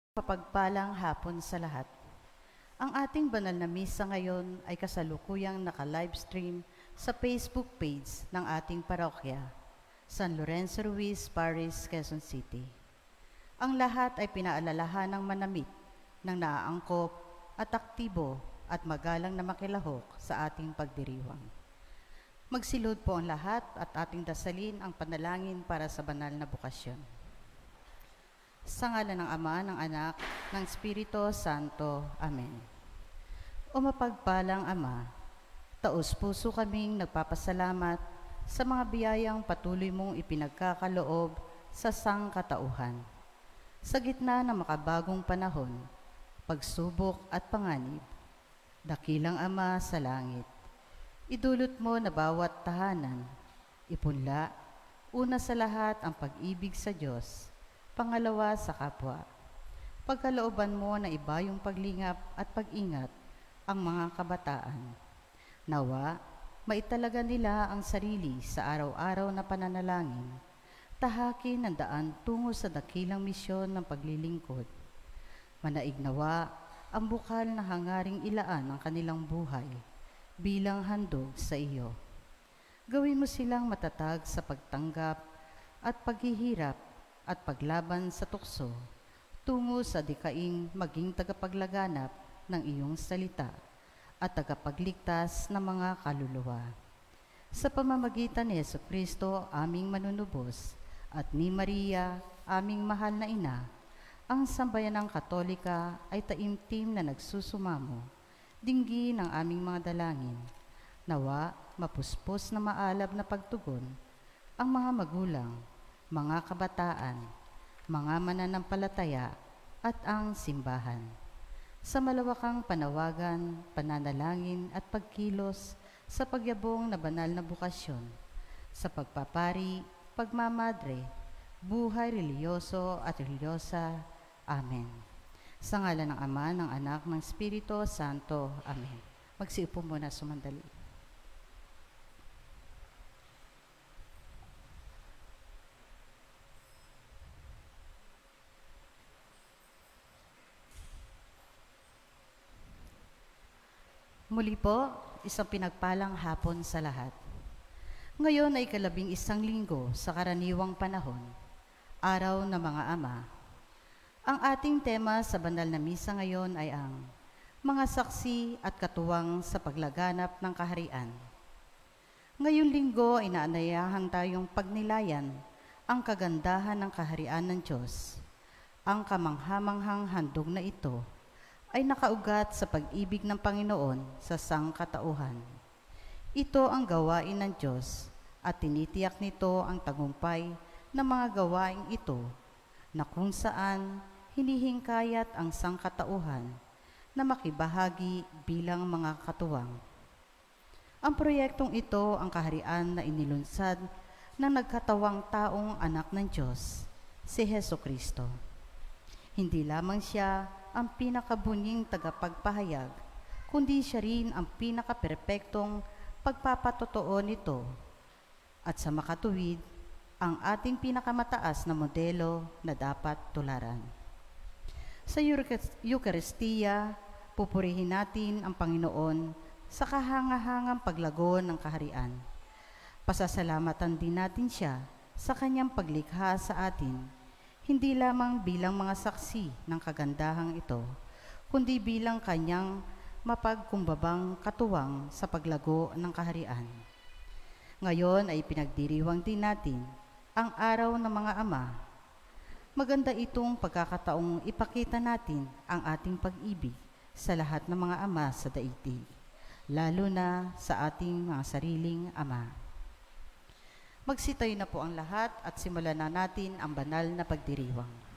Papagpalang hapon sa lahat. Ang ating banal na misa ngayon ay kasalukuyang naka-livestream sa Facebook page ng ating parokya, San Lorenzo Ruiz Parish, Quezon City. Ang lahat ay pinaalalahan ng manamit, ng naaangkop at aktibo at magalang na makilahok sa ating pagdiriwang. Magsilod po ang lahat at ating dasalin ang panalangin para sa banal na bukasyon. Sa ngalan ng Ama, ng Anak, ng Espiritu Santo. Amen. O mapagpalang Ama, taos-puso kaming nagpapasalamat sa mga biyayang patuloy mong ipinagkakaloob sa sangkatauhan. Sa gitna ng makabagong panahon, pagsubok at panganib, dakilang Ama sa langit, idulot mo na bawat tahanan, ipunla, una sa lahat ang pag-ibig sa Diyos, pangalawa sa kapwa. Pagkalooban mo na iba yung paglingap at pag-ingat ang mga kabataan. Nawa, maitalaga nila ang sarili sa araw-araw na pananalangin, tahakin ang daan tungo sa dakilang misyon ng paglilingkod. Manaig nawa ang bukal na hangaring ilaan ang kanilang buhay bilang handog sa iyo. Gawin mo silang matatag sa pagtanggap at paghihirap at paglaban sa tukso, tungo sa dikaing maging tagapaglaganap ng iyong salita at tagapagligtas ng mga kaluluwa. Sa pamamagitan ni Jesucristo, aming manunubos, at ni Maria, aming mahal na ina, ang sambayanang Katolika ay taimtim na nagsusumamo, dinggin ang aming mga dalangin. Nawa, mapuspos na maalab na pagtugon, ang mga magulang, mga kabataan, mga mananampalataya, at ang simbahan. Sa malawakang panawagan, pananalangin at pagkilos sa pagyabong na banal na bukasyon, sa pagpapari, pagmamadre, buhay reliyoso at reliyosa. Amen. Sa ngalan ng Ama, ng Anak, ng Espiritu Santo. Amen. Magsiupo muna sumandali. Muli po, isang pinagpalang hapon sa lahat. Ngayon ay 11 linggo sa karaniwang panahon, araw ng mga ama. Ang ating tema sa banal na misa ngayon ay ang mga saksi at katuwang sa paglaganap ng kaharian. Ngayong linggo ay naanayahan tayong pagnilayan ang kagandahan ng kaharian ng Diyos. Ang kamanghamanghang handog na ito ay nakaugat sa pag-ibig ng Panginoon sa sangkatauhan. Ito ang gawain ng Diyos at tinitiyak nito ang tagumpay ng mga gawain ito na kung saan hinihingkayat ang sangkatauhan na makibahagi bilang mga katuwang. Ang proyektong ito ang kaharian na inilunsad ng nagkatawang taong anak ng Diyos, si Jesucristo. Hindi lamang siya ang pinakabunying tagapagpahayag, kundi siya rin ang pinakaperpektong pagpapatotoo nito at sa makatuwid, ang ating pinakamataas na modelo na dapat tularan. Sa Eucharistia, pupurihin natin ang Panginoon sa kahangahangang paglago ng kaharian. Pasasalamatan din natin siya sa kanyang paglikha sa atin, hindi lamang bilang mga saksi ng kagandahang ito, kundi bilang kanyang mapagkumbabang katuwang sa paglago ng kaharian. Ngayon ay pinagdiriwang din natin ang araw ng mga ama. Maganda itong pagkakataong ipakita natin ang ating pag-ibig sa lahat ng mga ama sa daigdig, lalo na sa ating mga sariling ama. Magsitayo na po ang lahat at simulan na natin ang banal na pagdiriwang.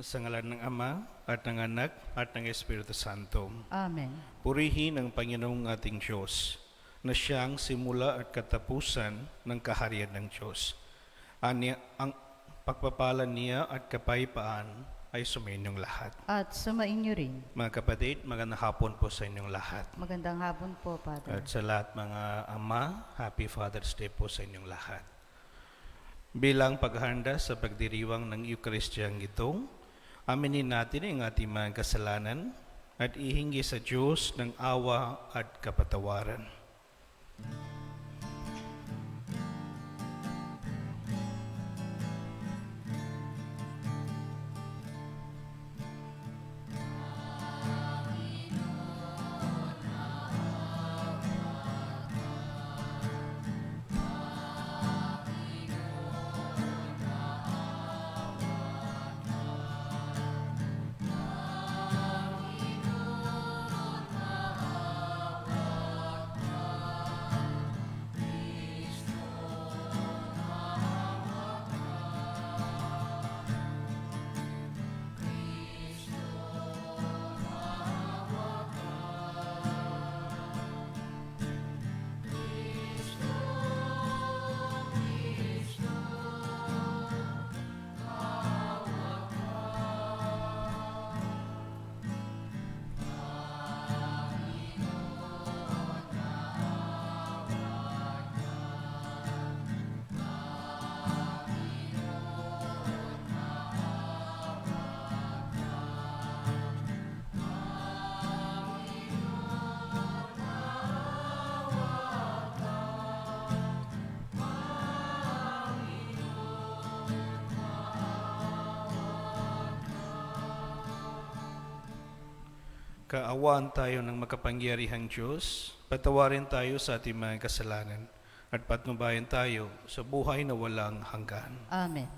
Sa ngalan ng Ama, at ng Anak, at ng Espiritu Santo. Amen. Purihin ang Panginoong ating Diyos, na siyang simula at katapusan ng kaharian ng Diyos. Ang pagpapala niya at kapayapaan ay sumainyong lahat. At sumainyo rin. Mga kapatid, magandang hapon po sa inyong lahat. Magandang hapon po, Father. At sa lahat mga ama, Happy Father's Day po sa inyong lahat. Bilang paghahanda sa pagdiriwang ng Eucharistiyang ito, aminin natin ang ating mga kasalanan at ihingi sa Diyos ng awa at kapatawaran. Kaawaan tayo ng makapangyarihang Diyos, patawarin tayo sa ating mga kasalanan, at patnubayan tayo sa buhay na walang hanggan. Amen.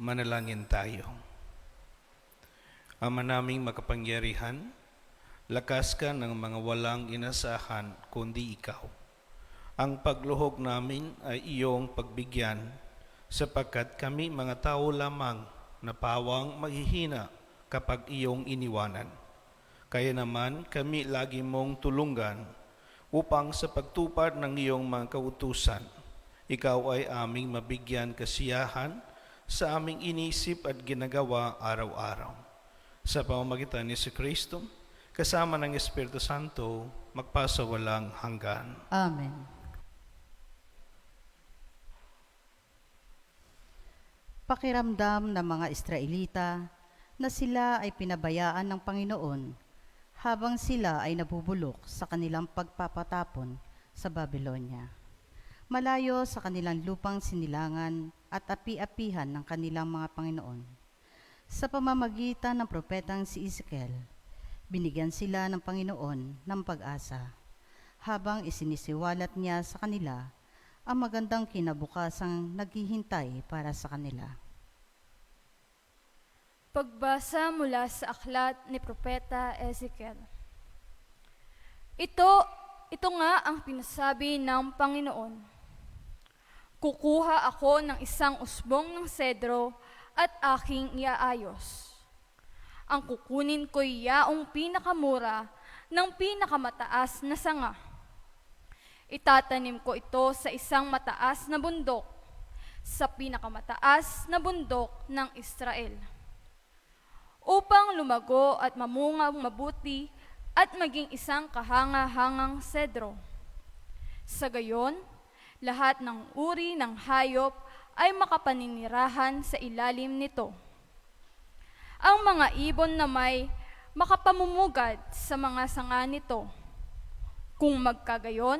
Manalangin tayo. Ama naming makapangyarihan, lakas ka ng mga walang inasahan kundi ikaw. Ang pagluhog namin ay iyong pagbigyan, sapagkat kami mga tao lamang na pawang maghihina kapag iyong iniwanan. Kaya naman kami lagi mong tulungan upang sa pagtupad ng iyong mga kautusan, ikaw ay aming mabigyan kasiyahan sa aming inisip at ginagawa araw-araw. Sa pamamagitan ni Kristo, kasama ng Espiritu Santo, magpasawalang hanggan. Amen. Pakiramdam ng mga Israelita na sila ay pinabayaan ng Panginoon habang sila ay nabubulok sa kanilang pagpapatapon sa Babylonia. malayo sa kanilang lupang sinilangan at api-apihan ng kanilang mga Panginoon. Sa pamamagitan ng propetang si Ezekiel, binigyan sila ng Panginoon ng pag-asa, habang isinisiwalat niya sa kanila ang magandang kinabukasang naghihintay para sa kanila. Pagbasa mula sa aklat ni Propeta Ezekiel. Ito nga ang pinasabi ng Panginoon. Kukuha ako ng isang usbong ng sedro at aking iaayos. Ang kukunin ko'y yaong pinakamura ng pinakamataas na sanga. Itatanim ko ito sa isang mataas na bundok, sa pinakamataas na bundok ng Israel, upang lumago at mamungang mabuti at maging isang kahanga-hangang sedro. Sa gayon, lahat ng uri ng hayop ay makapaninirahan sa ilalim nito. Ang mga ibon na may makapamumugad sa mga sanga nito. Kung magkagayon,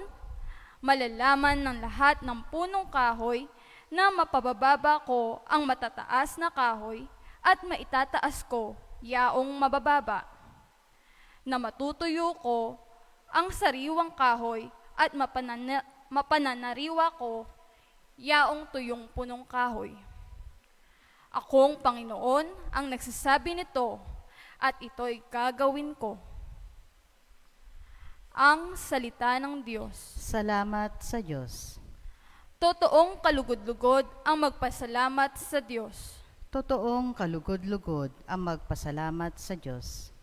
malalaman ng lahat ng punong kahoy na mapabababa ko ang matataas na kahoy at maitataas ko yaong mabababa, na matutuyo ko ang sariwang kahoy at mapananariwa ko yaong tuyong punong kahoy. Akong Panginoon ang nagsasabi nito at ito'y gagawin ko. Ang salita ng Diyos. Salamat sa Diyos. Totoong kalugod-lugod ang magpasalamat sa Diyos. Totoong kalugod-lugod ang magpasalamat sa Diyos.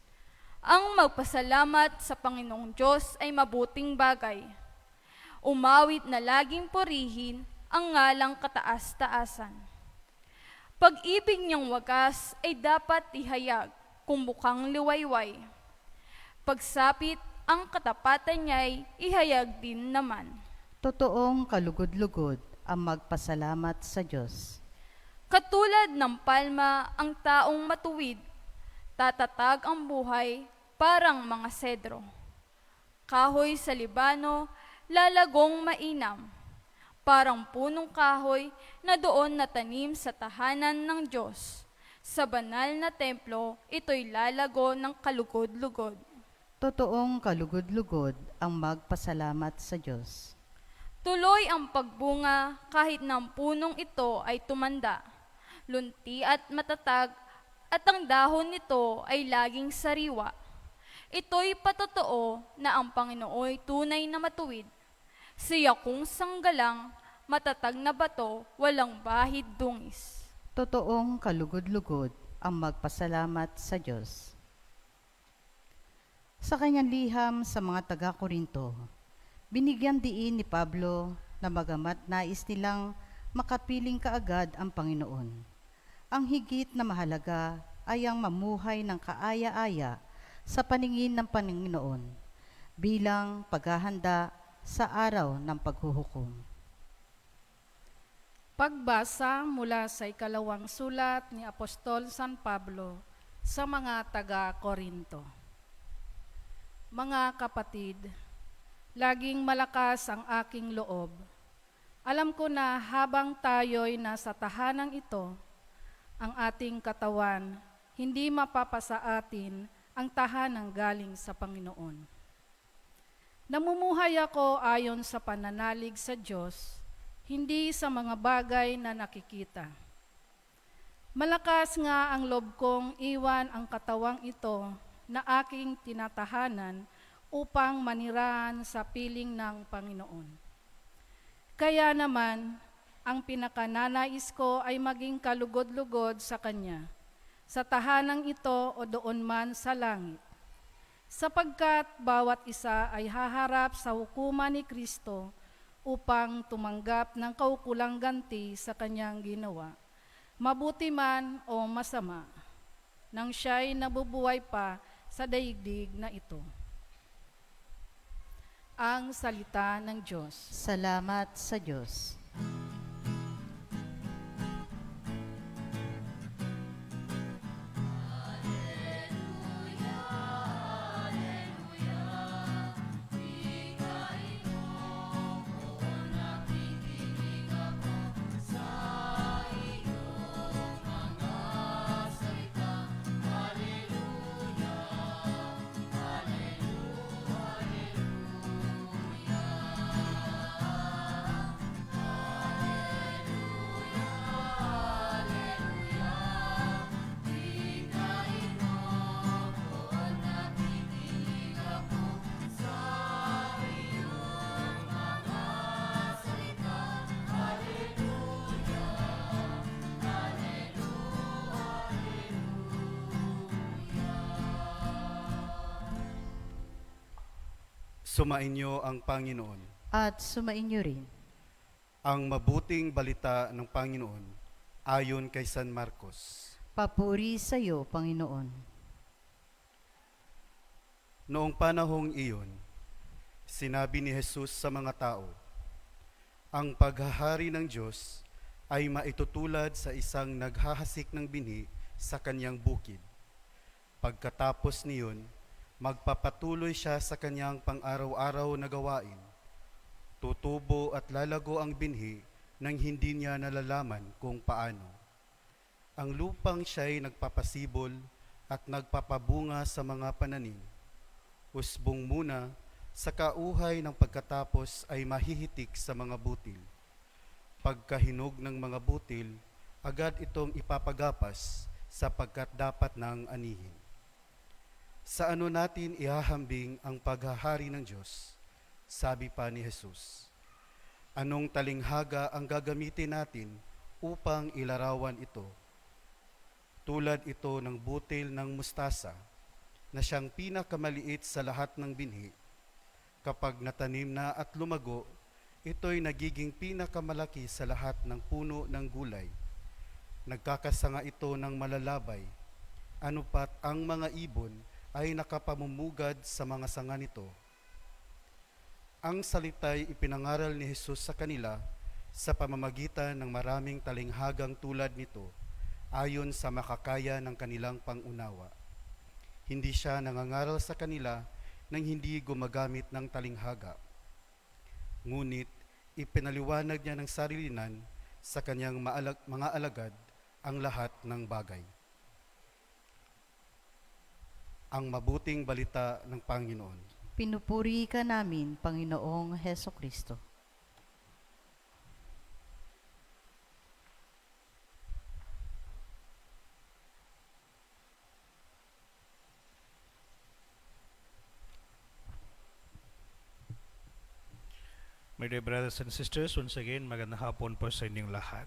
Ang magpasalamat sa Panginoong Diyos ay mabuting bagay. Umawit na laging purihin ang ngalang kataas-taasan. Pag-ibig niyang wagas ay dapat ihayag kung bukang liwayway. Pagsapit ang katapatan niya'y ihayag din naman. Totoong kalugod-lugod ang magpasalamat sa Diyos. Katulad ng palma ang taong matuwid, tatatag ang buhay parang mga sedro. Kahoy sa Libano, lalagong mainam, parang punong kahoy na doon natanim sa tahanan ng Diyos. Sa banal na templo, ito'y lalago ng kalugod-lugod. Totoong kalugod-lugod ang magpasalamat sa Diyos. Tuloy ang pagbunga kahit ng punong ito ay tumanda, lunti at matatag, at ang dahon nito ay laging sariwa. Ito'y patotoo na ang Panginooy tunay na matuwid. Siya kung sanggalang, matatag na bato, walang bahid dungis. Totoong kalugod-lugod ang magpasalamat sa Diyos. Sa kanyang liham sa mga taga-Korinto, binigyan diin ni Pablo na bagamat nais nilang makapiling kaagad ang Panginoon, ang higit na mahalaga ay ang mamuhay ng kaaya-aya sa paningin ng Panginoon bilang paghahanda sa araw ng paghuhukom. Pagbasa mula sa ikalawang sulat ni Apostol San Pablo sa mga taga-Korinto. Mga kapatid, laging malakas ang aking loob. Alam ko na habang tayo'y nasa tahanang ito, ang ating katawan, hindi mapapasa atin ang tahanang galing sa Panginoon. Namumuhay ako ayon sa pananalig sa Diyos, hindi sa mga bagay na nakikita. Malakas nga ang loob kong iwan ang katawang ito na aking tinatahanan upang manirahan sa piling ng Panginoon. Kaya naman, ang pinakananais ko ay maging kalugod-lugod sa Kanya, sa tahanang ito o doon man sa langit. Sapagkat bawat isa ay haharap sa hukuman ni Kristo upang tumanggap ng kaukulang ganti sa Kanyang ginawa, mabuti man o masama, nang siya'y nabubuhay pa sa daigdig na ito. Ang salita ng Diyos. Salamat sa Diyos. Sumainyo ang Panginoon. At sumainyo rin. Ang mabuting balita ng Panginoon ayon kay San Marcos. Papuri sa iyo, Panginoon. Noong panahong iyon, sinabi ni Jesus sa mga tao, ang paghahari ng Diyos ay maitutulad sa isang naghahasik ng binhi sa kanyang bukid. Pagkatapos niyon, magpapatuloy siya sa kanyang pang-araw-araw na gawain. Tutubo at lalago ang binhi nang hindi niya nalalaman kung paano. Ang lupang siya'y nagpapasibol at nagpapabunga sa mga pananim. Usbong muna, sa kauhay ng pagkatapos ay mahihitik sa mga butil. Pagkahinog ng mga butil, agad itong ipapagapas sapagkat dapat nang anihin. Sa ano natin ihahambing ang paghahari ng Diyos? Sabi pa ni Jesus. Anong talinghaga ang gagamitin natin upang ilarawan ito? Tulad ito ng butil ng mustasa na siyang pinakamaliit sa lahat ng binhi. Kapag natanim na at lumago, ito'y nagiging pinakamalaki sa lahat ng puno ng gulay. Nagkakasanga ito ng malalabay. Ano pat ang mga ibon ay nakapamumugad sa mga sanga nito. Ang salita'y ipinangaral ni Jesus sa kanila sa pamamagitan ng maraming talinghagang tulad nito ayon sa makakaya ng kanilang pangunawa. Hindi siya nangangaral sa kanila nang hindi gumagamit ng talinghaga. Ngunit ipinaliwanag niya ng sarilinan sa kanyang mga alagad ang lahat ng bagay. Ang mabuting balita ng Panginoon. Pinupuri ka namin, Panginoong Heso Kristo. My dear brothers and sisters, once again, magandang hapon po sa inyong lahat.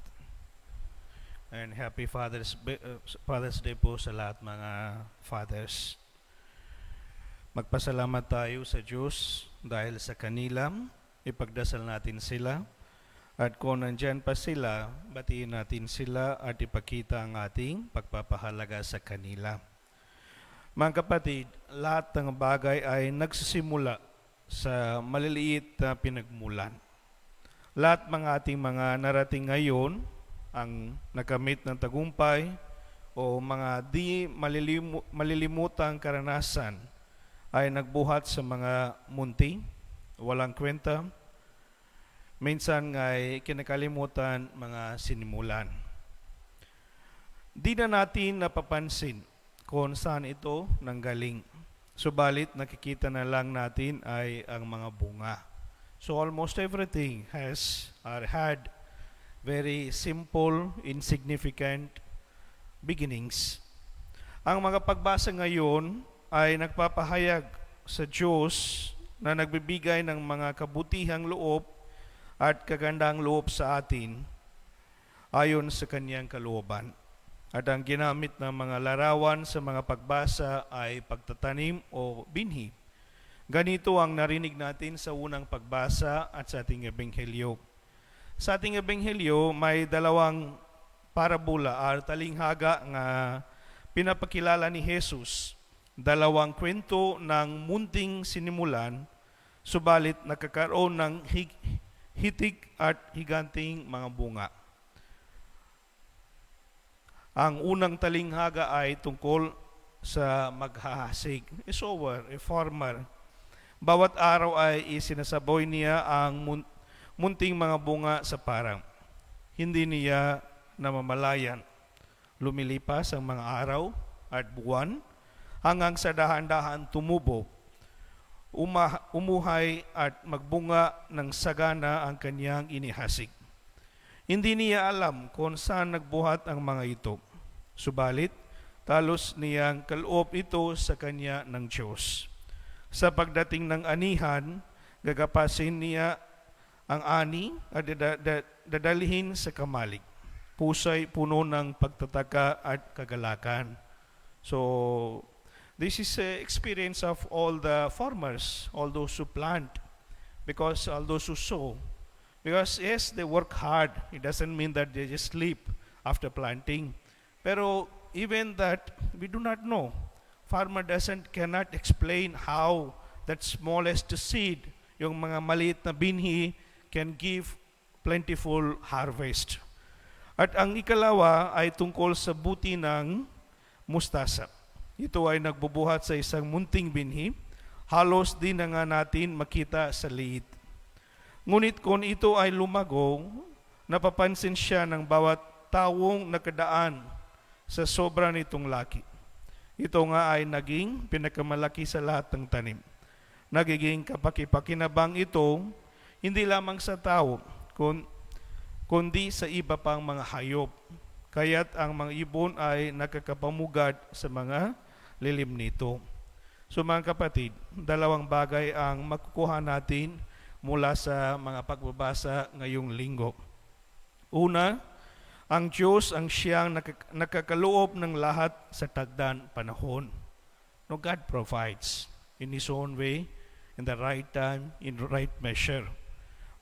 And happy Father's Day po sa lahat mga fathers. Magpasalamat tayo sa Diyos dahil sa kanila, ipagdasal natin sila. At kung nandyan pa sila, batiin natin sila at ipakita ang ating pagpapahalaga sa kanila. Mga kapatid, lahat ng bagay ay nagsisimula sa maliliit na pinagmulan. Lahat mga ating mga narating ngayon, ang nakamit ng tagumpay o mga di malilimutang karanasan ay nagbuhat sa mga munti, walang kwenta, minsan ay kinakalimutan mga sinimulan. Di na natin napapansin kung saan ito nanggaling. Subalit nakikita na lang natin ay ang mga bunga. So almost everything has or had very simple, insignificant beginnings. Ang mga pagbasa ngayon ay nagpapahayag sa Diyos na nagbibigay ng mga kabutihang loob at kagandang loob sa atin ayon sa kanyang kalooban. At ang ginamit ng mga larawan sa mga pagbasa ay pagtatanim o binhi. Ganito ang narinig natin sa unang pagbasa at sa ating ebenghelyo. Sa ating ebenghelyo, may dalawang parabola or talinghaga nga pinapakilala ni Jesus. Dalawang kwento ng munting sinimulan, subalit nakakaroon ng hitik at higanting mga bunga. Ang unang talinghaga ay tungkol sa maghahasik. A sower, a farmer. Bawat araw ay isinasaboy niya ang munting mga bunga sa parang. Hindi niya namamalayan. Lumilipas ang mga araw at buwan hanggang sa dahan-dahan tumubo, umuhay at magbunga ng sagana ang kanyang inihasik. Hindi niya alam kung saan nagbuhat ang mga ito. Subalit, talos niyang kaloob ito sa kanya ng Diyos. Sa pagdating ng anihan, gagapasin niya ang ani at dadalhin sa kamalig. Pusay puno ng pagtataka at kagalakan. So, This is a experience of all the farmers, all those who plant, because all those who sow. Because yes, they work hard. It doesn't mean that they just sleep after planting. Pero even that, we do not know. Farmer cannot explain how that smallest seed, yung mga maliit na binhi, can give plentiful harvest. At ang ikalawa ay tungkol sa buti ng mustasa. Ito ay nagbubuhat sa isang munting binhi, halos di na nga natin makita sa liit. Ngunit kung ito ay lumago, napapansin siya ng bawat tawong nakadaan sa sobra nitong laki. Ito nga ay naging pinakamalaki sa lahat ng tanim. Nagiging kapakipakinabang ito, hindi lamang sa tao, kundi sa iba pang mga hayop. Kaya't ang mga ibon ay nakakapamugad sa mga lilim nito. So mga kapatid, dalawang bagay ang makukuha natin mula sa mga pagbabasa ngayong linggo. Una, ang Diyos ang siyang nakakaloob ng lahat sa tagdan panahon. No, God provides in His own way, in the right time, in the right measure.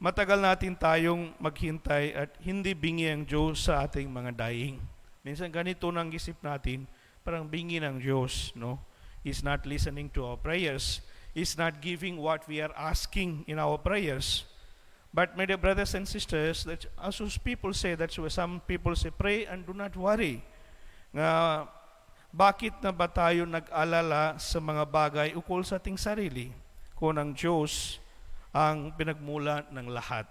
Matagal natin tayong maghintay at hindi bingi ang Diyos sa ating mga daing. Minsan ganito nang isip natin, parang bingi ng Diyos, no? He's not listening to our prayers. He's not giving what we are asking in our prayers. But my dear brothers and sisters, that as people say, that's why some people say, pray and do not worry. Nga, bakit na ba tayo nag-alala sa mga bagay ukol sa ating sarili? Kung ang Diyos ang pinagmula ng lahat.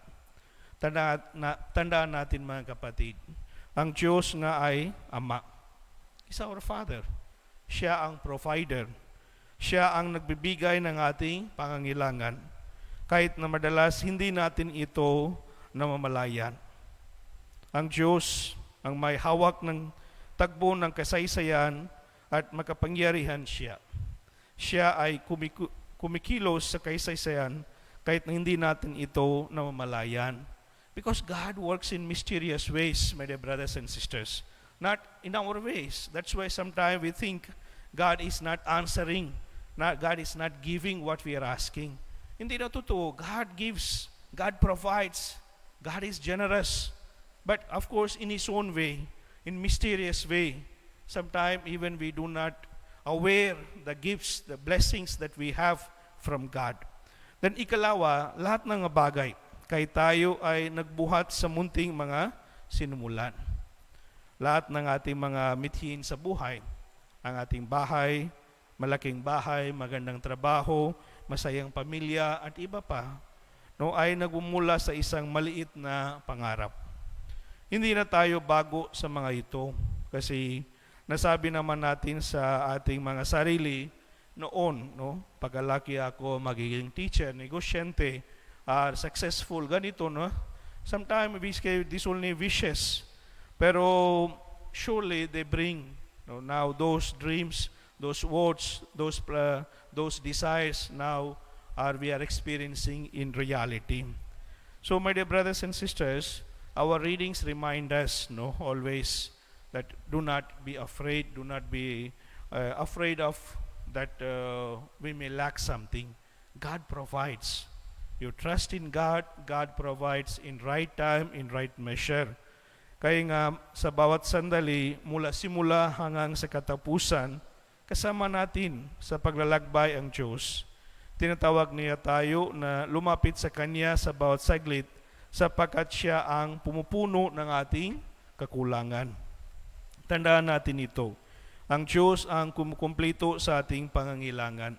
Tandaan natin mga kapatid, ang Diyos nga ay Ama. He's our Father. Siya ang provider. Siya ang nagbibigay ng ating pangangailangan. Kahit na madalas hindi natin ito namamalayan. Ang Diyos ang may hawak ng tagbo ng kasaysayan at makapangyarihan siya. Siya ay kumikilos sa kasaysayan kahit na hindi natin ito namamalayan. Because God works in mysterious ways, my dear brothers and sisters. Not in our ways. That's why sometimes we think God is not answering. God is not giving what we are asking. Hindi na totoo. God gives. God provides. God is generous. But of course, in His own way, in mysterious way. Sometimes even we do not aware the gifts, the blessings that we have from God. Then ikalawa, lahat ng bagay, kahit tayo ay nagbuhat sa munting mga sinumulan. Lahat ng ating mga mithin sa buhay, ang ating bahay, malaking bahay, magandang trabaho, masayang pamilya, at iba pa, no, ay nagmumula sa isang maliit na pangarap. Hindi na tayo bago sa mga ito kasi nasabi naman natin sa ating mga sarili noon, no, pagkalaki ako magiging teacher, negosyante, successful, ganito, no? Sometimes we say these only wishes, pero surely they bring, no, now those dreams, those words, those desires now we are experiencing in reality. So my dear brothers and sisters, our readings remind us, no, always that do not be afraid, do not be afraid of that we may lack something. God provides. You trust in God, God provides in right time, in right measure. Kaya nga sa bawat sandali, mula simula hanggang sa katapusan, kasama natin sa paglalakbay ang Diyos. Tinatawag niya tayo na lumapit sa Kanya sa bawat saglit sapagkat siya ang pumupuno ng ating kakulangan. Tandaan natin ito. Ang Diyos ang kumukumpleto sa ating pangangailangan.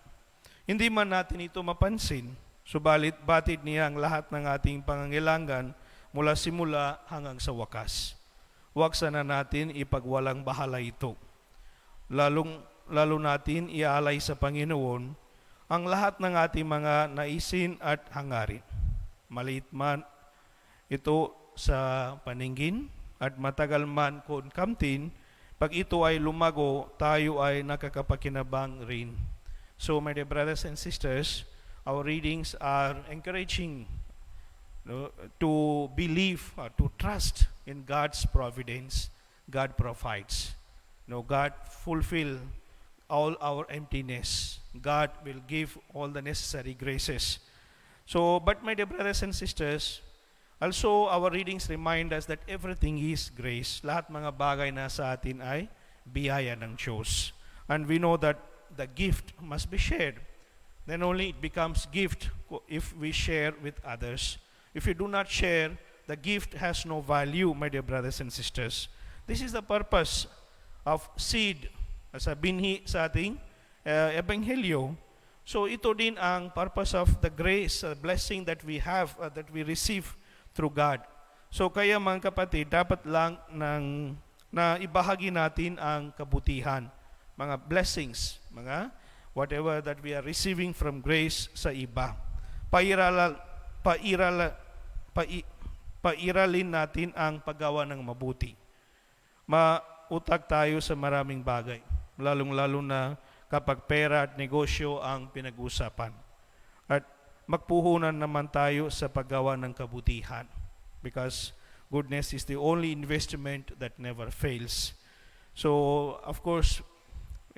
Hindi man natin ito mapansin, subalit batid niya ang lahat ng ating pangangailangan mula simula hanggang sa wakas. Huwag sana natin ipagwalang bahala ito. Lalo natin iaalay sa Panginoon ang lahat ng ating mga naisin at hangarin. Maliit man ito sa paningin at matagal man kung kamtin, pag ito ay lumago, tayo ay nakakapakinabang rin. So my dear brothers and sisters, our readings are encouraging, no, to believe, to trust in God's providence. God provides. No, God fulfill all our emptiness. God will give all the necessary graces. So, but my dear brothers and sisters, also our readings remind us that everything is grace. Lahat mga bagay na sa atin ay biyaya ng Diyos. And we know that the gift must be shared. Then only it becomes gift if we share with others. If you do not share, the gift has no value, my dear brothers and sisters. This is the purpose of seed sa binhi sa ating ebanghelyo. So ito din ang purpose of the grace, blessing that we have, that we receive through God. So kaya mga kapatid, dapat lang na ibahagi natin ang kabutihan, mga blessings, mga whatever that we are receiving from grace sa iba. Pairalin natin ang paggawa ng mabuti. Mautag tayo sa maraming bagay, lalong-lalo na kapag pera at negosyo ang pinag-usapan. At magpuhunan naman tayo sa paggawa ng kabutihan, because goodness is the only investment that never fails. So, of course,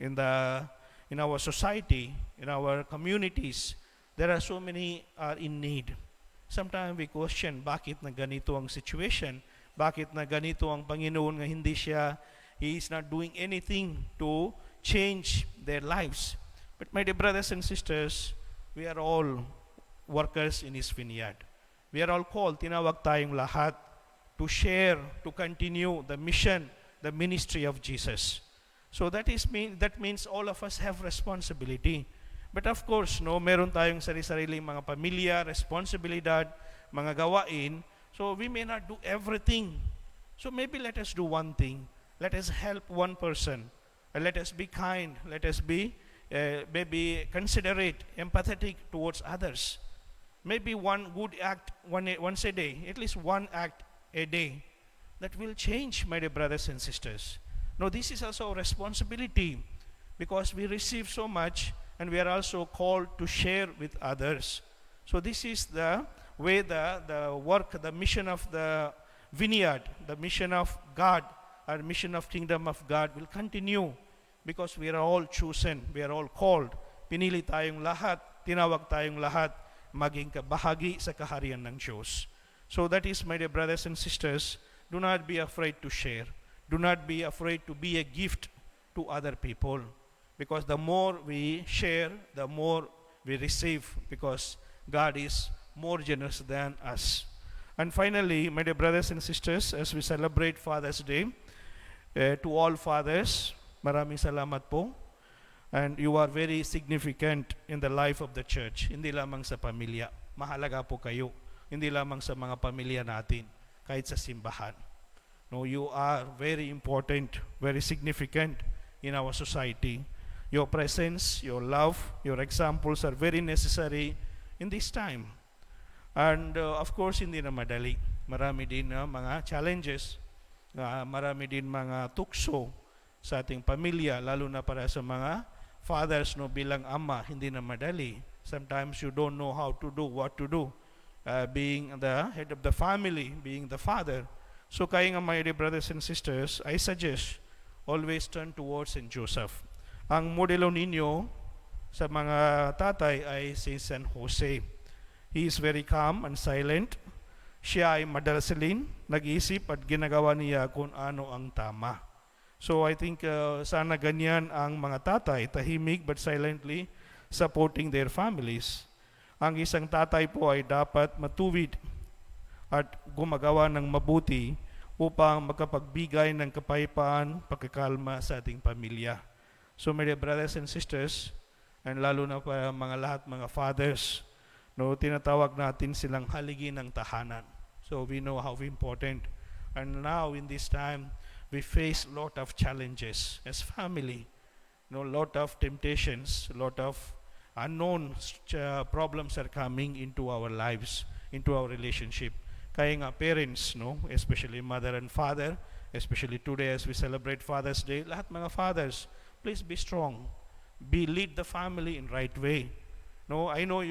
in our society, in our communities, there are so many are in need. Sometimes we question, bakit na ganito ang situation? Bakit na ganito ang Panginoon nga He is not doing anything to change their lives. But my dear brothers and sisters, we are all workers in His vineyard. We are all called, tinawag tayong lahat, to share, to continue the mission, the ministry of Jesus. So that means all of us have responsibility. But of course, meron tayong sarili-sariling mga pamilya, responsibilidad, mga gawain. So we may not do everything. So maybe let us do one thing. Let us help one person. Let us be kind. Let us be maybe considerate, empathetic towards others. Maybe one good act once a day, at least one act a day, that will change, my dear brothers and sisters. No, this is also a responsibility, because we receive so much and we are also called to share with others. So this is the way the work, the mission of the vineyard, the mission of God, our mission of kingdom of God will continue, because we are all chosen, we are all called. Pinili tayong lahat, tinawag tayong lahat, maging kabahagi sa kaharian ng Diyos. So that is, my dear brothers and sisters, do not be afraid to share. Do not be afraid to be a gift to other people, because the more we share, the more we receive, because God is more generous than us. And finally, my dear brothers and sisters, as we celebrate Father's Day, to all fathers, maraming salamat po. And you are very significant in the life of the church. Hindi lamang sa pamilya. Mahalaga po kayo. Hindi lamang sa mga pamilya natin, kahit sa simbahan. No, you are very important, very significant in our society. Your presence, your love, your examples are very necessary in this time. And of course, hindi na madali. Marami din mga challenges. Marami din mga tukso sa ating pamilya, lalo na para sa mga fathers, bilang ama, hindi na madali. Sometimes you don't know how to do, what to do. Being the head of the family, being the father. So kaya nga, my dear brothers and sisters, I suggest always turn towards St. Joseph. Ang modelo ninyo sa mga tatay ay si San Jose. He is very calm and silent. Siya ay madalasalin, nag-iisip at ginagawa niya kung ano ang tama. So I think sana ganyan ang mga tatay, tahimik but silently supporting their families. Ang isang tatay po ay dapat matuwid at gumagawa ng mabuti upang makapagbigay ng kapayapaan, pagkakalma sa ating pamilya. So my dear brothers and sisters, and lalo na pa lahat mga fathers, tinatawag natin silang haligi ng tahanan. So we know how important. And now in this time, we face a lot of challenges as family, lot of temptations, a lot of unknown problems are coming into our lives, into our relationship. Kaya nga parents, especially mother and father, especially today as we celebrate Father's Day, lahat mga fathers, please be strong. Lead the family in right way. I know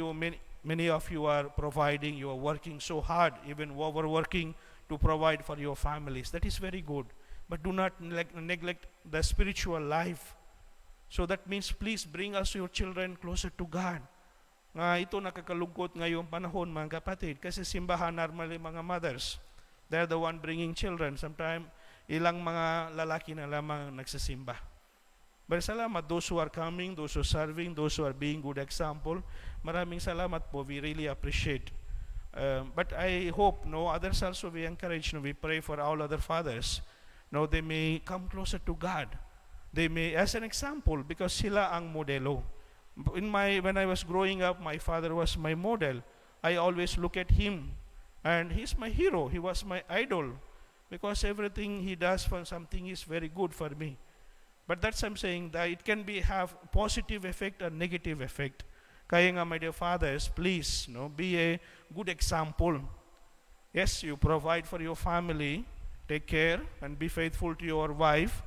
many of you are providing, you are working so hard, even overworking to provide for your families. That is very good. But do not neglect the spiritual life. So that means please bring us your children closer to God. Nga ito nakakalungkot ngayong panahon mga kapatid, kasi simbahan normally mga mothers, they're the one bringing children. Sometimes ilang mga lalaki na lamang nagsasimba. But salamat those who are coming, those who are serving, those who are being good example. Maraming salamat po, we really appreciate. But I hope others also we encourage, we pray for all other fathers. They may come closer to God. They may, as an example, because sila ang modelo. When I was growing up, my father was my model. I always look at him, and he's my hero. He was my idol, because everything he does for something is very good for me. But that's I'm saying that it can have positive effect or negative effect. Kaya nga, my dear fathers, please, be a good example. Yes, you provide for your family, take care, and be faithful to your wife.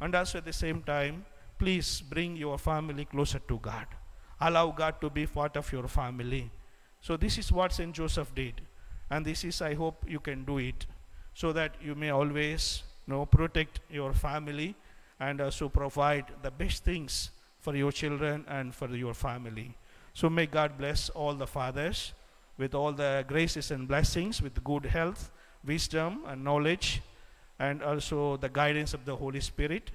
And also at the same time, please bring your family closer to God. Allow God to be part of your family. So this is what St. Joseph did. And this is, I hope you can do it, so that you may always protect your family and also provide the best things for your children and for your family. So may God bless all the fathers with all the graces and blessings, with good health, wisdom, and knowledge, and also the guidance of the Holy Spirit,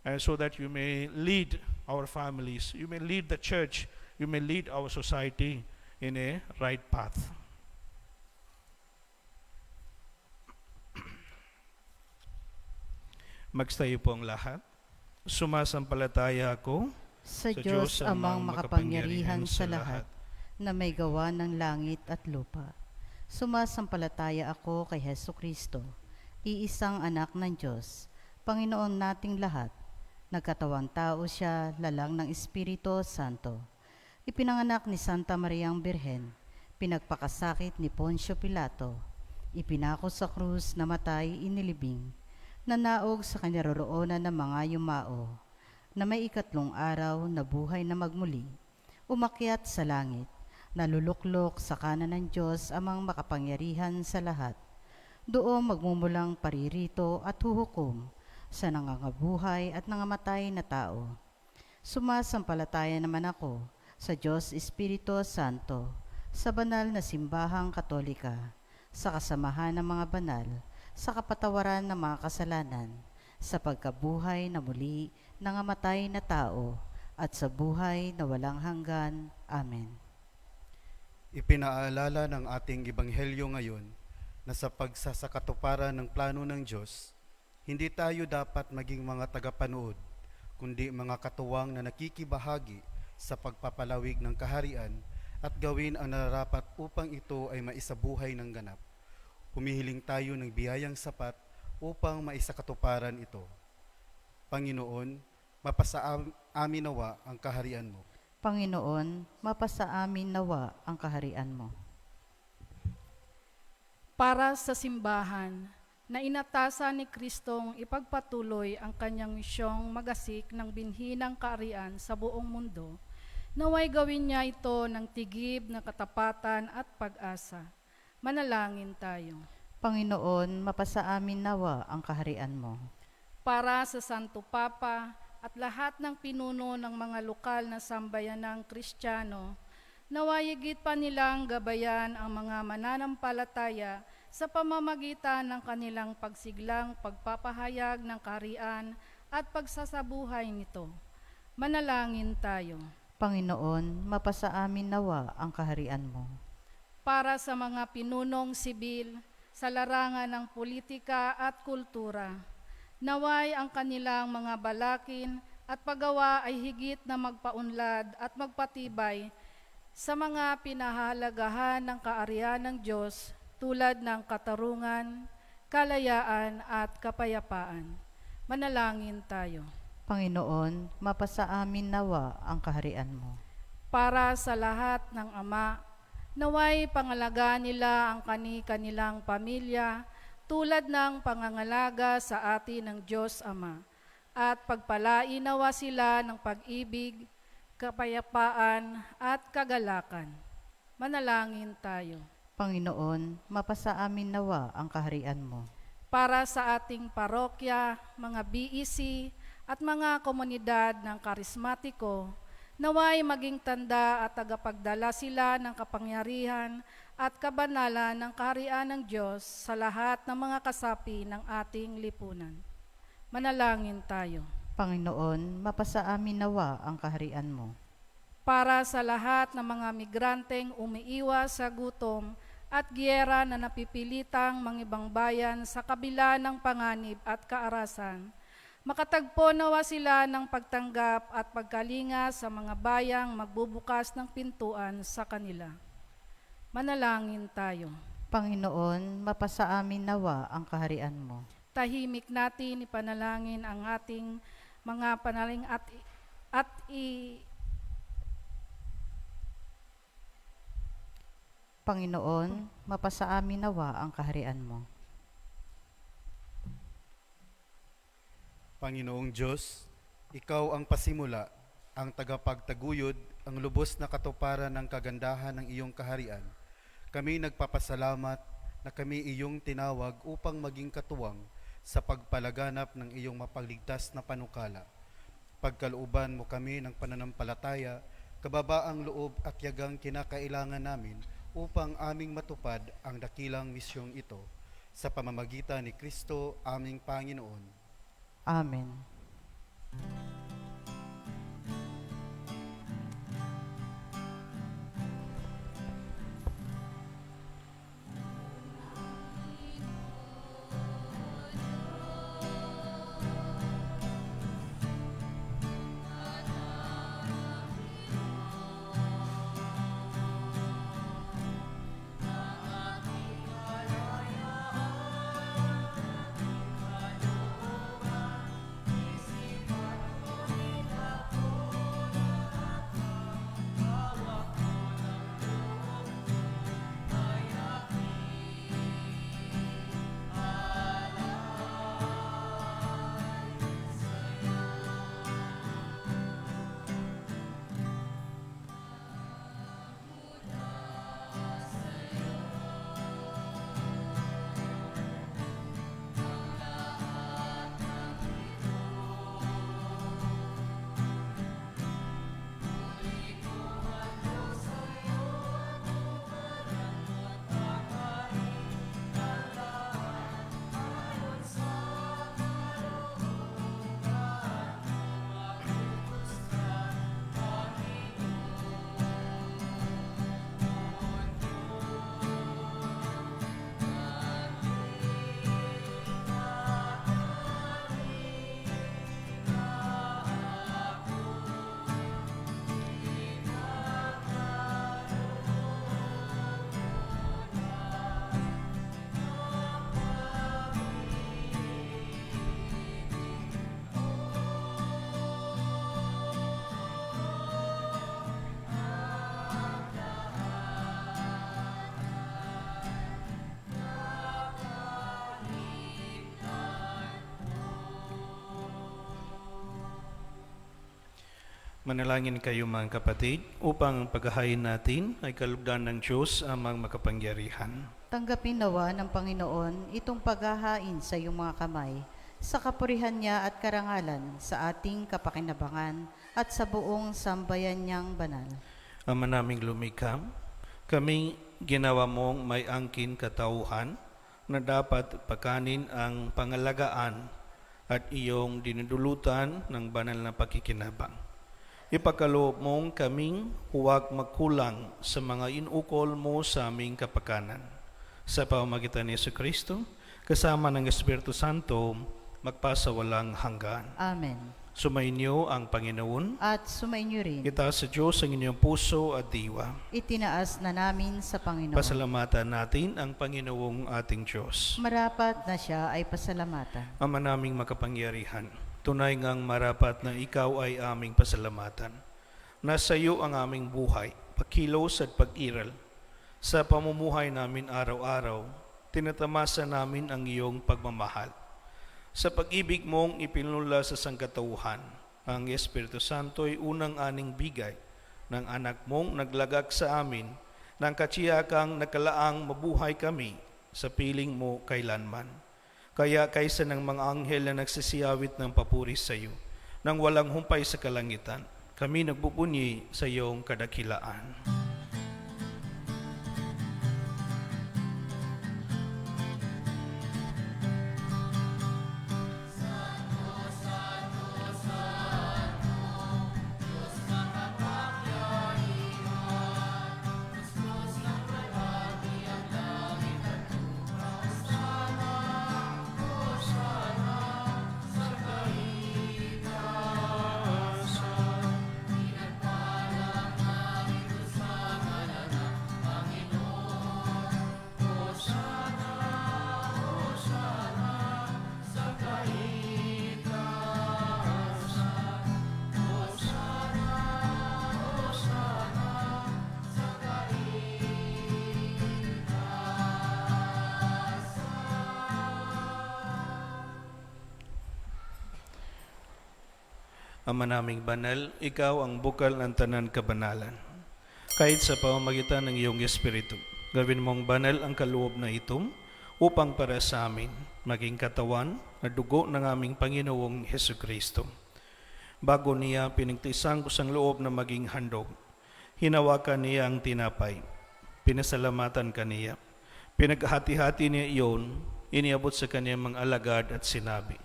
and so that you may lead our families, you may lead the church, you may lead our society in a right path. Magstayo po ang lahat. Sumasampalataya ako Sa Diyos amang makapangyarihan sa lahat, na may gawa ng langit at lupa. Sumasampalataya ako kay Hesu Kristo, iisang anak ng Diyos, Panginoon nating lahat. Nagkatawang tao siya, lalang ng Espiritu Santo. Ipinanganak ni Santa Mariang Birhen, pinagpakasakit ni Poncio Pilato, ipinako sa krus, namatay, inilibing, nanaog sa kinaroroonan ng mga yumao, na may ikatlong araw na buhay na magmuli, umakyat sa langit, naluluklok sa kanan ng Diyos amang makapangyarihan sa lahat. Doon magmumulang paririto at huhukom sa nangangabuhay at nangamatay na tao. Sumasampalataya naman ako sa Diyos Espiritu Santo, sa banal na simbahang katolika, sa kasamahan ng mga banal, sa kapatawaran ng mga kasalanan, sa pagkabuhay na muli ng amatay na tao, at sa buhay na walang hanggan. Amen. Ipinaalala ng ating ebanghelyo ngayon na sa pagsasakatuparan ng plano ng Diyos, hindi tayo dapat maging mga tagapanood, kundi mga katuwang na nakikibahagi sa pagpapalawig ng kaharian at gawin ang nararapat upang ito ay maisabuhay ng ganap. Humihiling tayo ng biyayang sapat upang maisakatuparan ito. Panginoon, mapasa amin nawa ang kaharian mo. Panginoon, mapasa amin nawa ang kaharian mo. Para sa simbahan na inatasan ni Kristong ipagpatuloy ang kanyang misyong magasik ng binhi ng kaharian sa buong mundo, naway gawin niya ito ng tigib na katapatan at pag-asa. Manalangin tayo. Panginoon, mapasa amin nawa ang kaharian mo. Para sa Santo Papa at lahat ng pinuno ng mga lokal na sambayanang Kristiyano, naway higit pa nilang gabayan ang mga mananampalataya sa pamamagitan ng kanilang pagsiglang pagpapahayag ng kaharian at pagsasabuhay nito. Manalangin tayo. Panginoon, mapasa amin nawa ang kaharian mo. Para sa mga pinunong sibil sa larangan ng politika at kultura, naway ang kanilang mga balakin at paggawa ay higit na magpaunlad at magpatibay sa mga pinahalagahan ng kaariyan ng Diyos tulad ng katarungan, kalayaan at kapayapaan. Manalangin tayo. Panginoon, mapasa amin nawa ang kaharian mo. Para sa lahat ng ama, naway pangalagaan nila ang kanilang pamilya tulad ng pangangalaga sa atin ng Diyos Ama, at pagpalain nawa sila ng pag-ibig, kapayapaan at kagalakan. Manalangin tayo. Panginoon, mapasa amin nawa ang kaharian mo. Para sa ating parokya, mga BEC at mga komunidad ng karismatiko, naway maging tanda at tagapagdala sila ng kapangyarihan at kabanalan ng kaharian ng Diyos sa lahat ng mga kasapi ng ating lipunan. Manalangin tayo. Panginoon, mapasa amin nawa ang kaharian mo. Para sa lahat ng mga migranteng umiiwas sa gutom at giyera na napipilitang mangibang bayan sa kabila ng panganib at kaarasan, makatagpo nawa sila ng pagtanggap at pagkalinga sa mga bayang magbubukas ng pintuan sa kanila. Manalangin tayo. Panginoon, mapasa amin nawa ang kaharian mo. Tahimik natin ipanalangin ang ating mga panaling Panginoon, mapasa amin nawa ang kaharian mo. Panginoong Diyos, Ikaw ang pasimula, ang tagapagtaguyod, ang lubos na katuparan ng kagandahan ng iyong kaharian. Kami nagpapasalamat na kami iyong tinawag upang maging katuwang sa pagpalaganap ng iyong mapagligtas na panukala. Pagkalooban mo kami ng pananampalataya, kababaang loob at yagang kinakailangan namin upang aming matupad ang dakilang misyong ito sa pamamagitan ni Kristo aming Panginoon. Amen. Manalangin kayo mga kapatid upang ang paghahain natin ay kalugdan ng Diyos amang makapangyarihan. Tanggapin nawa ng Panginoon itong paghahain sa iyong mga kamay, sa kapurihan niya at karangalan, sa ating kapakinabangan at sa buong sambayan niyang banal. Ama naming lumikha, kami ginawa mong may angkin katauhan na dapat pakanin ang pangalagaan at iyong dinudulutan ng banal na pakikinabang. Ipakaloob mong kaming huwag magkulang sa mga inukol mo sa aming kapakanan. Sa pamamagitan ni Jesucristo, kasama ng Espiritu Santo, magpasawalang hanggan. Amen. Sumainyo ang Panginoon. At sumainyo rin, Itaas sa Diyos ang inyong puso at diwa. itinaas na namin sa Panginoon. Pasalamatan natin ang Panginoong ating Diyos. Marapat na siya ay pasalamatan. Ama naming makapangyarihan, tunay ngang marapat na ikaw ay aming pasalamatan. Nasa iyo ang aming buhay, pagkilos at pag-iral. Sa pamumuhay namin araw-araw, tinatamasa namin ang iyong pagmamahal. Sa pag-ibig mong ipinula sa sangkatauhan, ang Espiritu Santo ay unang aning bigay ng anak mong naglagak sa amin ng katsiyakang nakalaang mabuhay kami sa piling mo kailanman. Kaya kaysa ng mga anghel na nagsisiyawit ng papuri sa iyo, nang walang humpay sa kalangitan. Kami nagbubunyi sa iyong kadakilaan. Ama naming banal, ikaw ang bukal ng tanan kabanalan. Kahit sa pamamagitan ng iyong Espiritu, gawin mong banal ang kaloob na ito upang para sa amin maging katawan at dugo ng aming Panginoong Hesukristo. Bago niya pinagtisang ko sang loob na maging handog, hinawakan niya ang tinapay, pinasalamatan kaniya, pinaghati-hati niya iyon, iniabot sa kaniyang mga alagad at sinabi,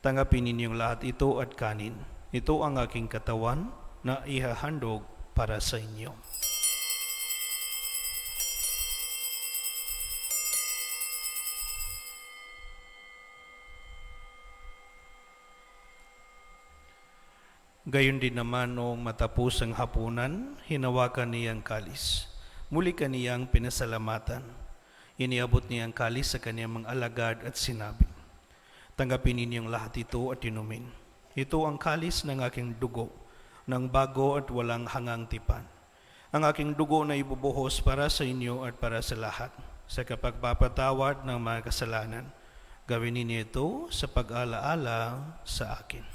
"Tanggapin ninyong lahat ito at kanin. Ito ang aking katawan na ihahandog para sa inyo." Gayon din naman noong matapos ang hapunan, hinawakan niya ang kalis. Muli kaniyang pinasalamatan. Iniabot niya ang kalis sa kaniyang mga alagad at sinabi, "Tanggapin ninyong lahat ito at inumin. Ito ang kalis ng aking dugo, ng bago at walang hangang tipan. Ang aking dugo na ibubuhos para sa inyo at para sa lahat, sa kapagpapatawad ng mga kasalanan. Gawin ninyo ito sa pag-alaala sa akin."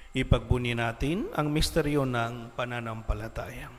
Ipagbuni natin ang misteryo ng pananampalataya.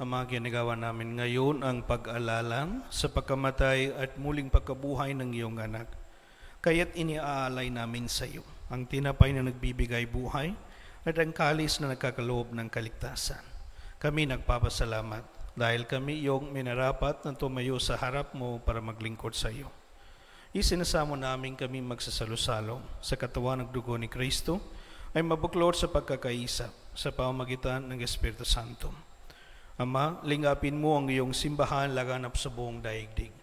Ang mga ginagawa namin ngayon ang pag-alala sa pagkamatay at muling pagkabuhay ng iyong anak. Kaya't iniaalay namin sa iyo ang tinapay na nagbibigay buhay at ang kalis na nagkakaloob ng kaligtasan. Kami nagpapasalamat dahil kami iyong minarapat na tumayo sa harap mo para maglingkod sa iyo. Isinasamo namin kami magsasalo-salo sa katawan ng dugo ni Kristo ay mabuklod sa pagkakaisa sa pamamagitan ng Espiritu Santo. Ama, lingapin mo ang iyong simbahan laganap sa buong daigdig.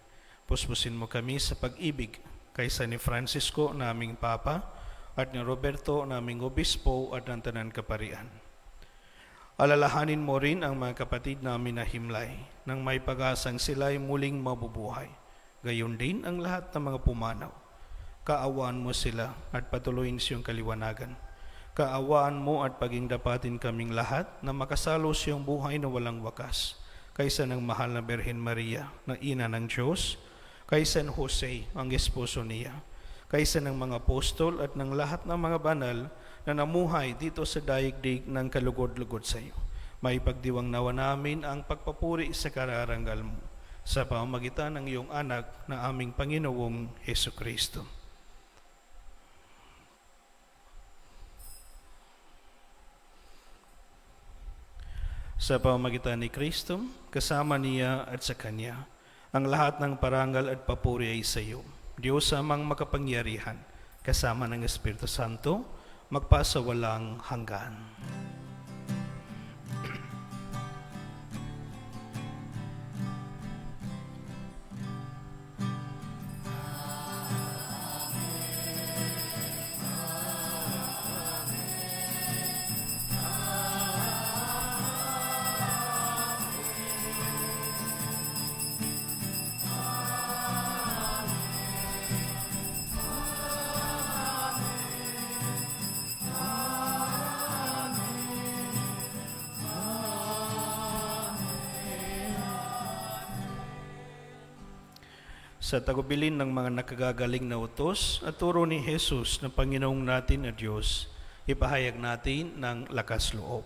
Puspusin mo kami sa pag-ibig kaysa ni Francisco, naming Papa, at ni Roberto, naming Obispo, at ng Tanan Kaparian. Alalahanin mo rin ang mga kapatid namin na himlay, nang may pag-asang sila'y muling mabubuhay. Gayon din ang lahat ng mga pumanaw. Kaawaan mo sila at patuloyin siyang kaliwanagan. Kaawaan mo at paging dapatin kaming lahat na makasalo siyang buhay na walang wakas, kaysa ng mahal na Birhen Maria na ina ng Diyos, kaysa ng Jose ang esposo niya, kaysa ng mga apostol at ng lahat ng mga banal na namuhay dito sa daigdig ng kalugod-lugod sa iyo. May pagdiwang nawa namin ang pagpapuri sa kararangal mo sa pamamagitan ng iyong anak na aming Panginoong Hesukristo. Sa pamamagitan ni Kristo, kasama niya at sa Kanya, ang lahat ng parangal at papuri ay sa iyo, Diyos amang makapangyarihan, kasama ng Espiritu Santo, magpasawalang hanggan. sa tagubilin ng mga nakagagaling na utos at turo ni Jesus na Panginoong natin at Diyos, ipahayag natin ng lakas loob.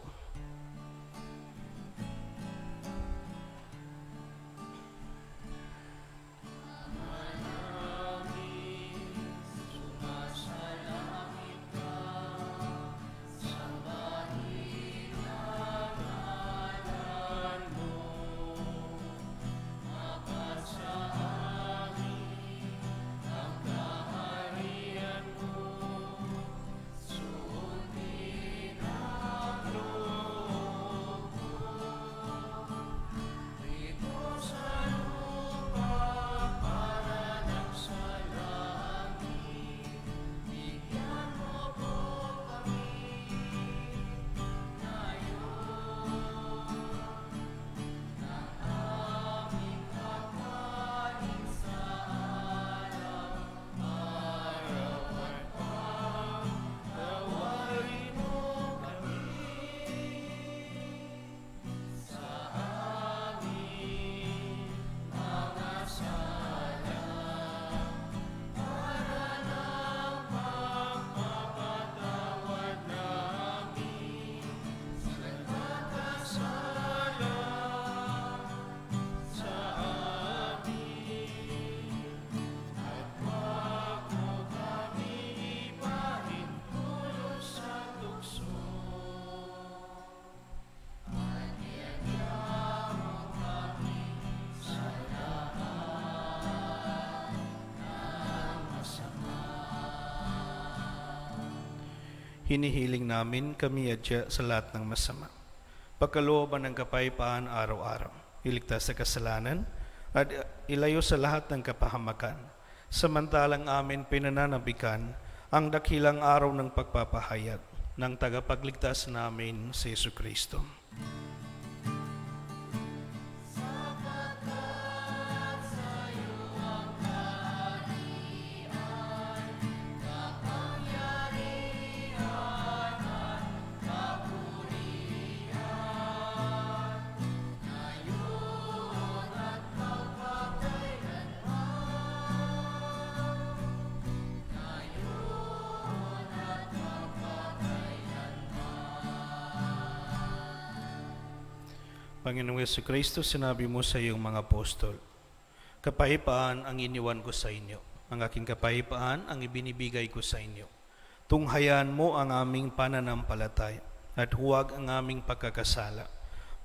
Hinihiling namin kami adya sa lahat ng masama. Pagkalooban ng kapayapaan araw-araw, iligtas sa kasalanan, at ilayo sa lahat ng kapahamakan. Samantalang amin pinananabikan ang dakilang araw ng pagpapahayag ng tagapagligtas namin si Jesucristo. Panginoong Jesucristo, sinabi mo sa iyong mga apostol, kapayapaan ang iniwan ko sa inyo. Ang aking kapayapaan ang ibinibigay ko sa inyo. Tunghayan mo ang aming pananampalataya at huwag ang aming pagkakasala.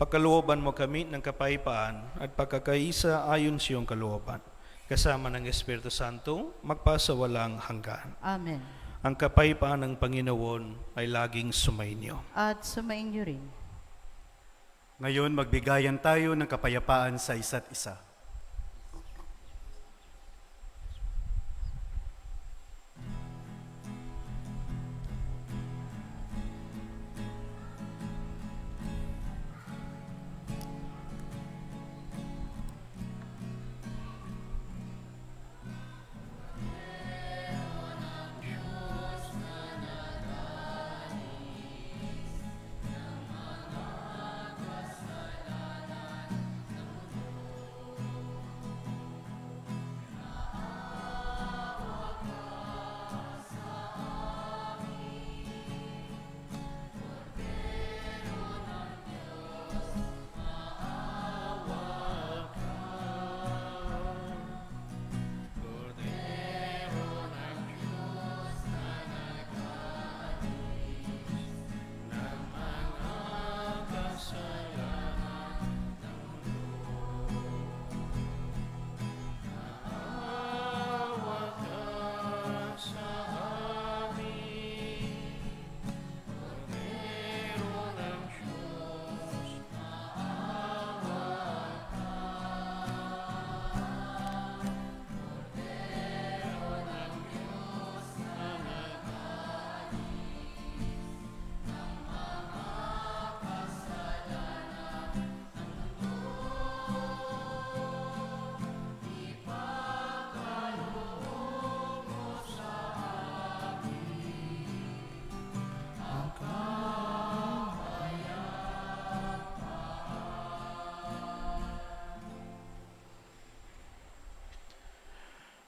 Pagkalooban mo kami ng kapayapaan at pagkakaisa ayon sa iyong kalooban. Kasama ng Espiritu Santo, magpasawalang hanggan. Amen. Ang kapayapaan ng Panginoon ay laging sumainyo. At sumainyo rin. Ngayon, magbigayan tayo ng kapayapaan sa isa't isa.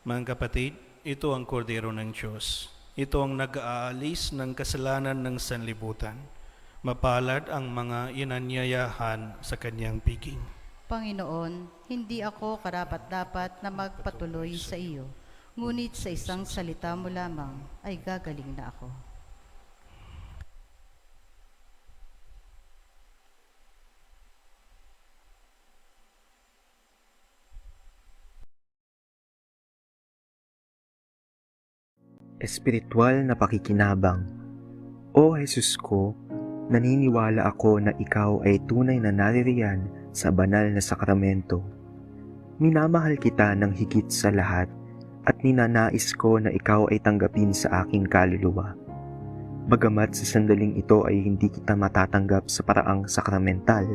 Mga kapatid, ito ang kordero ng Diyos. Ito ang nag-aalis ng kasalanan ng sanlibutan. Mapalad ang mga inanyayahan sa kanyang piging. Panginoon, hindi ako karapat-dapat na magpatuloy sa iyo, ngunit sa isang salita mo lamang ay gagaling na ako. Espiritual na pakikinabang. O Jesus ko, naniniwala ako na ikaw ay tunay na naririyan sa banal na sakramento. Minamahal kita ng higit sa lahat at ninanais ko na ikaw ay tanggapin sa aking kaluluwa. Bagamat sa sandaling ito ay hindi kita matatanggap sa paraang sakramental,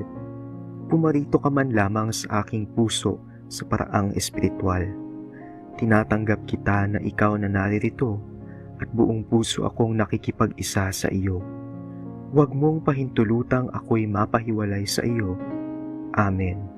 pumarito ka man lamang sa aking puso sa paraang espiritual. Tinatanggap kita na ikaw na naririto at buong puso akong nakikipag-isa sa iyo. Huwag mong pahintulutang ako'y mapahiwalay sa iyo. Amen.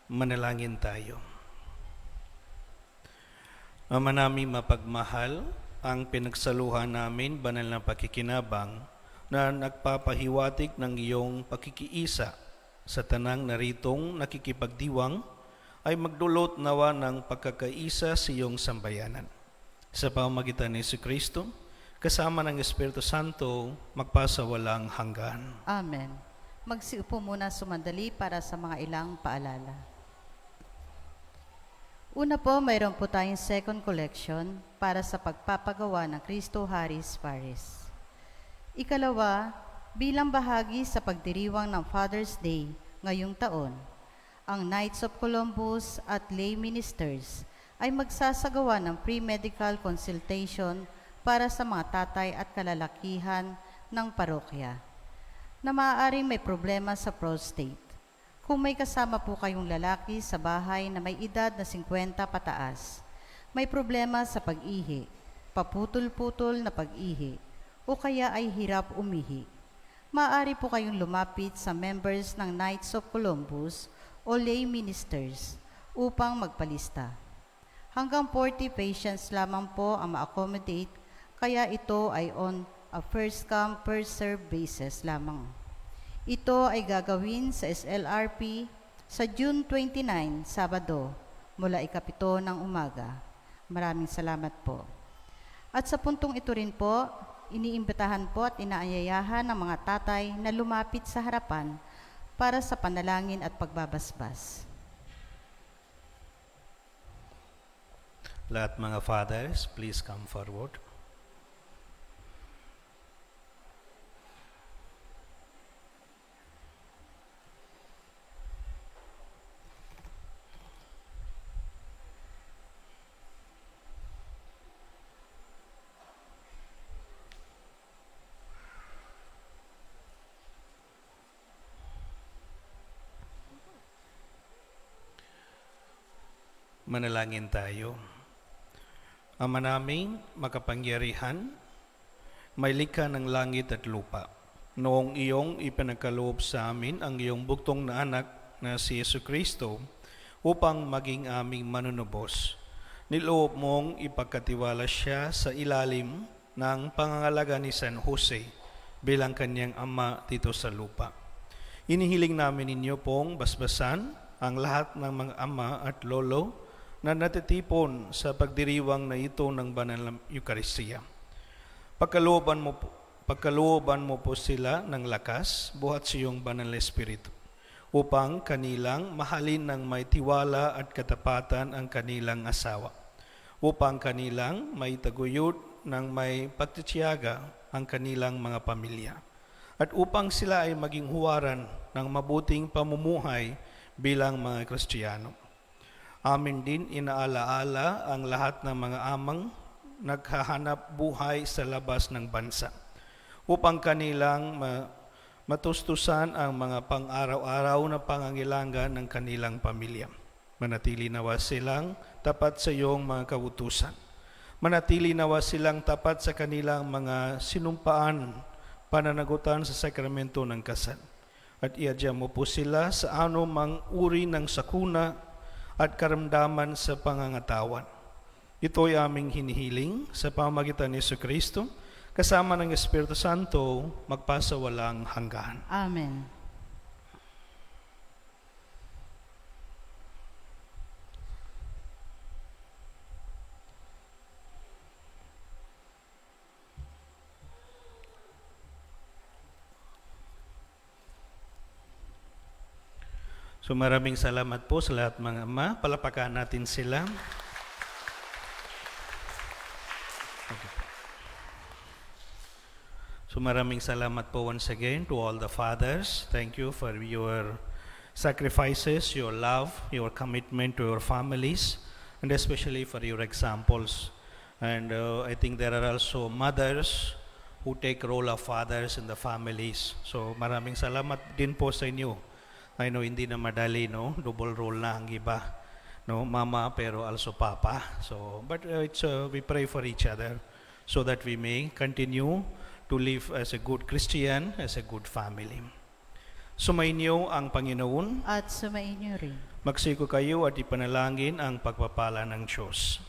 Manalangin tayo. Ama namin mapagmahal, ang pinagsaluhan namin banal na pakikinabang na nagpapahiwatig ng iyong pakikiisa sa tanang naritong nakikipagdiwang ay magdulot nawa ng pagkakaisa sa iyong sambayanan. Sa pamamagitan ni Jesucristo, kasama ng Espiritu Santo, magpasawalang hanggan. Amen. Magsiupo muna sumandali para sa mga ilang paalala. Una po, mayroon po tayong second collection para sa pagpapagawa ng Cristo Haris Paris. Ikalawa, bilang bahagi sa pagdiriwang ng Father's Day ngayong taon, ang Knights of Columbus at lay ministers ay magsasagawa ng pre-medical consultation para sa mga tatay at kalalakihan ng parokya. na maaaring may problema sa prostate. Kung may kasama po kayong lalaki sa bahay na may edad na 50 pataas, may problema sa pag-ihi, paputol-putol na pag-ihi, o kaya ay hirap umihi, maaari po kayong lumapit sa members ng Knights of Columbus o lay ministers upang magpalista. Hanggang 40 patients lamang po ang ma-accommodate, kaya ito ay on a first-come, first-served basis lamang. Ito ay gagawin sa SLRP sa June 29, Sabado, mula 7 ng umaga. Maraming salamat po. At sa puntong ito rin po, iniimbitahan po at inaayayahan ng mga tatay na lumapit sa harapan para sa panalangin at pagbabasbas. Lahat mga fathers, please come forward. Manalangin tayo. Ama naming makapangyarihan, may likha ng langit at lupa. Noong iyong ipinagkaloob sa amin ang iyong buktong na anak na si Jesucristo upang maging aming manunubos, niloob mong ipagkatiwala siya sa ilalim ng pangangalaga ni San Jose bilang kanyang ama dito sa lupa. Inihiling namin ninyo pong basbasan ang lahat ng mga ama at lolo na natitipon sa pagdiriwang na ito ng banal na Eucharistia. Pagkalooban mo po sila ng lakas buhat sa iyong banal na Espiritu upang kanilang mahalin ng may tiwala at katapatan ang kanilang asawa, upang kanilang may taguyod ng may pagtitiyaga ang kanilang mga pamilya, at upang sila ay maging huwaran ng mabuting pamumuhay bilang mga Kristiyano. Amin din inaalaala ang lahat ng mga amang naghahanap buhay sa labas ng bansa upang kanilang matustusan ang mga pang-araw-araw na pangangailangan ng kanilang pamilya. Manatili nawa silang tapat sa iyong mga kautusan. Manatili nawa silang tapat sa kanilang mga sinumpaan, pananagutan sa sakramento ng kasal. At iadya mo po sila sa anumang uri ng sakuna at karamdaman sa pangangatawan. Ito ay aming hinihiling sa pamamagitan ni Jesucristo, kasama ng Espiritu Santo, magpasawalang hanggan. Amen. So maraming salamat po sa lahat mga ama. Palapakan natin sila. So maraming salamat po once again to all the fathers. Thank you for your sacrifices, your love, your commitment to your families, and especially for your examples. And I think there are also mothers who take role of fathers in the families. So maraming salamat din po sa inyo. I know hindi na madali, no? Double role na ang iba, no? Mama pero also papa. So, but we pray for each other so that we may continue to live as a good Christian, as a good family. Sumainyo ang Panginoon. At sumainyo rin. Magsiko kayo at ipanalangin ang pagpapala ng Diyos.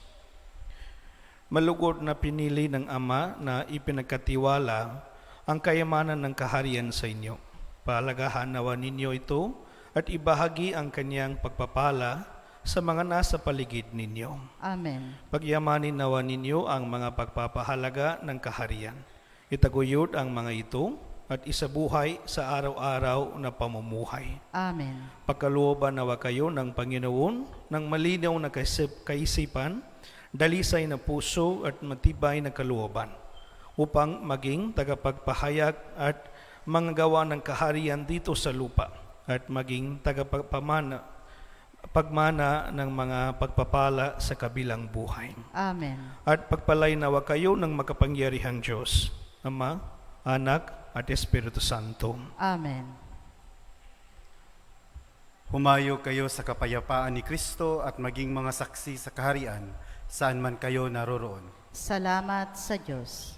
Malugod na pinili ng Ama na ipinagkatiwala ang kayamanan ng kaharian sa inyo. Palagahan nawa ninyo ito at ibahagi ang kanyang pagpapala sa mga nasa paligid ninyo. Amen. Pagyamanin nawa ninyo ang mga pagpapahalaga ng kaharian. Itaguyod ang mga ito at isabuhay sa araw-araw na pamumuhay. Amen. Pagkalooban nawa kayo ng Panginoon ng malinaw na kaisipan, dalisay na puso at matibay na kalooban, upang maging tagapagpahayag at manggagawa ng kaharian dito sa lupa at maging tagapagmana ng mga pagpapala sa kabilang buhay. Amen. At pagpalay nawa kayo ng makapangyarihang Diyos, Ama, Anak, at Espiritu Santo. Amen. Humayo kayo sa kapayapaan ni Kristo at maging mga saksi sa kaharian, saan man kayo naroroon. Salamat sa Diyos.